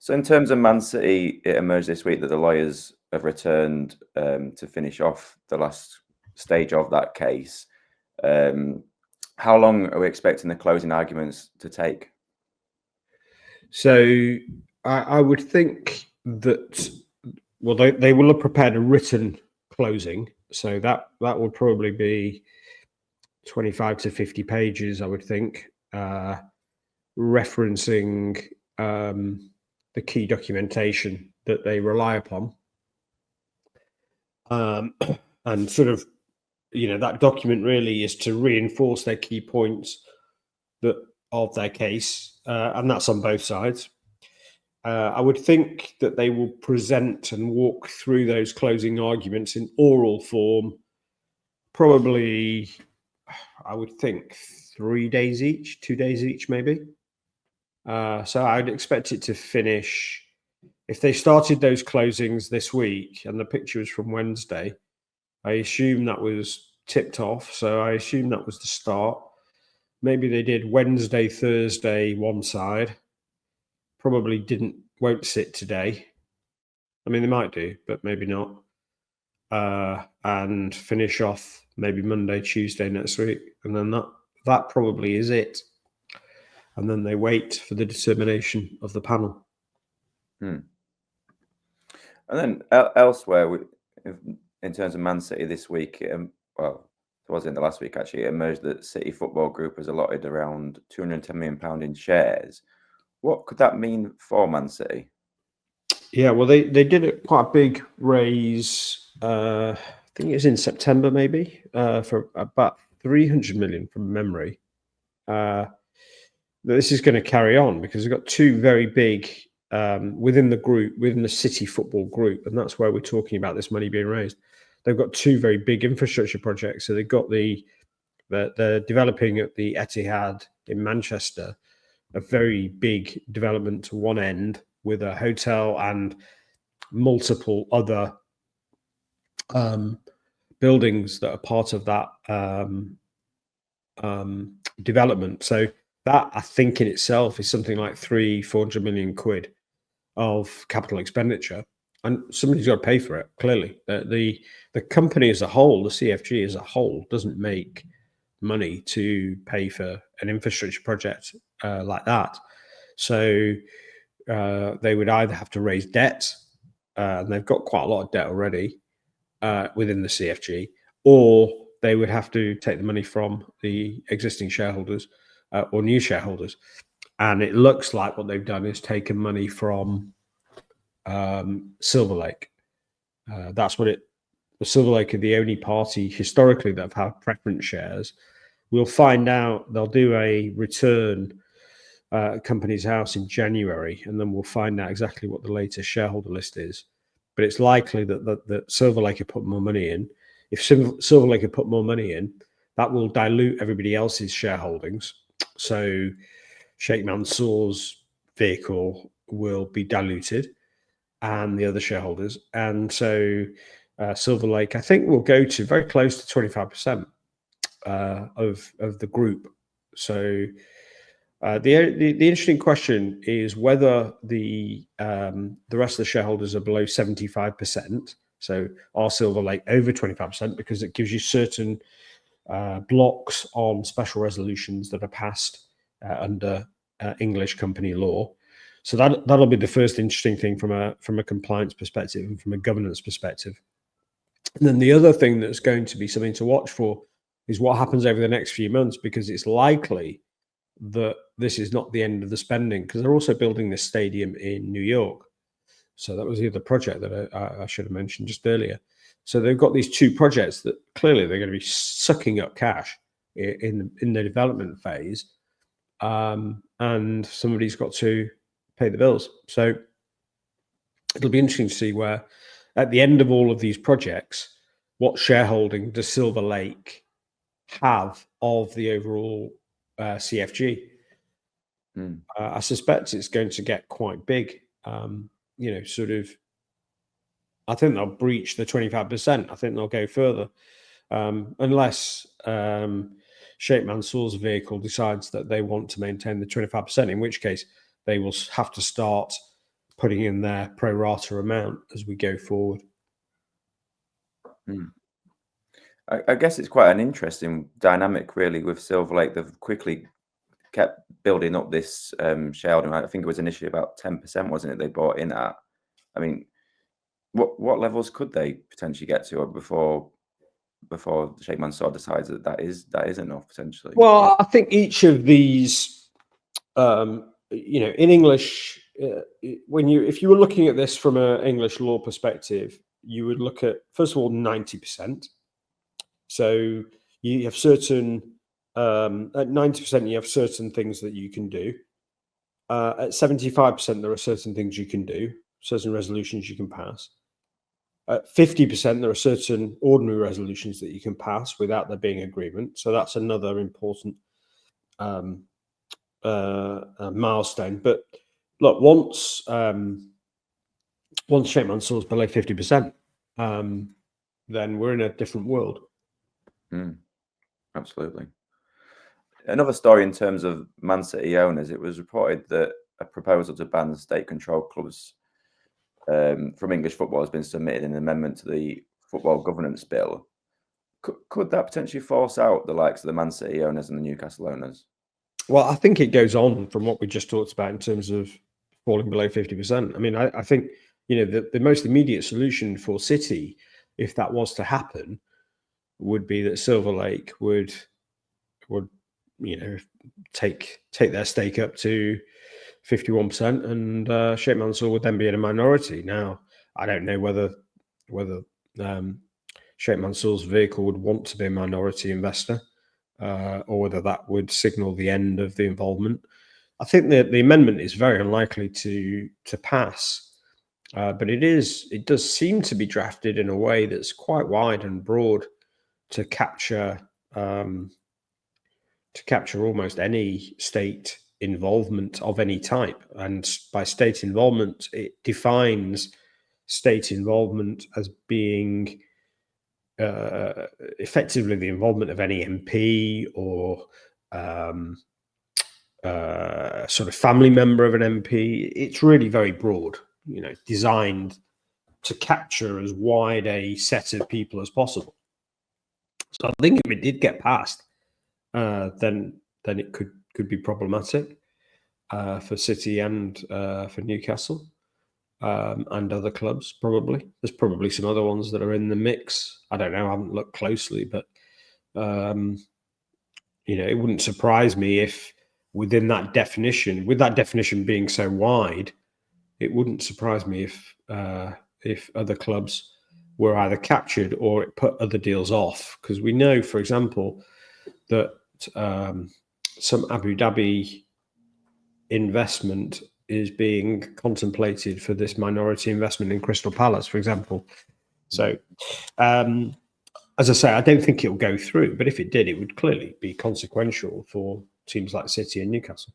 So in terms of Man City, it emerged this week that the lawyers have returned to finish off the last stage of that case. How long are we expecting the closing arguments to take? So I would think that, well, they will have prepared a written closing. So that will probably be 25 to 50 pages, I would think, referencing the key documentation that they rely upon. And sort of, that document really is to reinforce their key points of their case, and that's on both sides. I would think that they will present and walk through those closing arguments in oral form, probably, I would think, 3 days each, 2 days each, maybe. So I'd expect it to finish, if they started those closings this week and the picture was from Wednesday, I assume that was tipped off. So I assume that was the start. Maybe they did Wednesday, Thursday, one side. Probably won't sit today. I mean, they might do, but maybe not. And finish off maybe Monday, Tuesday next week. And then that probably is it. And then they wait for the determination of the panel. And then elsewhere, in terms of Man City this week, well, it was in the last week actually, it emerged that City Football Group has allotted around £210 million in shares. What could that mean for Man City? Yeah, well, they did quite a big raise. I think it was in September, maybe, for about 300 million from memory. This is going to carry on because we've got two very big within the group, within the City Football Group, and that's where we're talking about this money being raised. They've got two very big infrastructure projects. So they've got they're developing at the Etihad in Manchester, a very big development to one end with a hotel and multiple other buildings that are part of that development. So that, I think, in itself is something like 300-400 million quid of capital expenditure, and somebody's got to pay for it. Clearly, the company as a whole, the CFG as a whole, doesn't make money to pay for an infrastructure project like that. So they would either have to raise debt, and they've got quite a lot of debt already within the CFG, or they would have to take the money from the existing shareholders or new shareholders. And it looks like what they've done is taken money from Silver Lake. That's what Silver Lake are the only party historically that have had preference shares. We'll find out. They'll do a return at Companies House in January, and then we'll find out exactly what the latest shareholder list is. But it's likely that Silver Lake have put more money in. If Silver Lake have put more money in, that will dilute everybody else's shareholdings. So Sheikh Mansour's vehicle will be diluted, and the other shareholders. And so Silver Lake, I think, will go to very close to 25% of the group. So the interesting question is whether the rest of the shareholders are below 75%. So are Silver Lake over 25%, because it gives you certain blocks on special resolutions that are passed under English company law. So that'll be the first interesting thing from a compliance perspective and from a governance perspective. And then the other thing that's going to be something to watch for is what happens over the next few months, because it's likely that this is not the end of the spending, because they're also building this stadium in New York. So that was the other project that I should have mentioned just earlier. So they've got these two projects that clearly they're going to be sucking up cash in the development phase, and somebody's got to pay the bills. So it'll be interesting to see where, at the end of all of these projects, what shareholding does Silver Lake have of the overall CFG. I suspect it's going to get quite big. Sort of, I think they'll breach the 25%. I think they'll go further, unless Sheikh Mansour's vehicle decides that they want to maintain the 25%, in which case they will have to start putting in their pro rata amount as we go forward. I guess it's quite an interesting dynamic, really, with Silver Lake. They've quickly kept building up this shareholding. I think it was initially about 10%, wasn't it? They bought in at. I mean, what levels could they potentially get to before Sheikh Mansour decides that is enough potentially? Well, I think each of these, in English, if you were looking at this from an English law perspective, you would look at, first of all, 90%. So you have certain at 90%, you have certain things that you can do. At 75%, there are certain things you can do, certain resolutions you can pass. At 50%, there are certain ordinary resolutions that you can pass without there being agreement. So that's another important milestone. But look, once Sheikh Mansour is below 50%, then we're in a different world. Absolutely. Another story in terms of Man City owners, it was reported that a proposal to ban state-controlled clubs from English football has been submitted in an amendment to the Football Governance Bill. Could that potentially force out the likes of the Man City owners and the Newcastle owners? Well, I think it goes on from what we just talked about in terms of falling below 50%. I mean, I think, the most immediate solution for City, if that was to happen, would be that Silver Lake would take their stake up to 51%, and Sheikh Mansour would then be in a minority. Now, I don't know whether Sheikh Mansour's vehicle would want to be a minority investor, or whether that would signal the end of the involvement. I think that the amendment is very unlikely to pass, but it does seem to be drafted in a way that's quite wide and broad to capture almost any state involvement of any type. And by state involvement, it defines state involvement as being effectively the involvement of any MP or sort of family member of an MP. It's really very broad, designed to capture as wide a set of people as possible. So I think if it did get passed, then it could be problematic for City and for Newcastle and other clubs. Probably there's probably some other ones that are in the mix. I don't know. I haven't looked closely, but it wouldn't surprise me if within that definition, with that definition being so wide, it wouldn't surprise me if other clubs were either captured or it put other deals off. Because we know, for example, that some Abu Dhabi investment is being contemplated for this minority investment in Crystal Palace, for example. So, as I say, I don't think it will go through, but if it did, it would clearly be consequential for teams like City and Newcastle.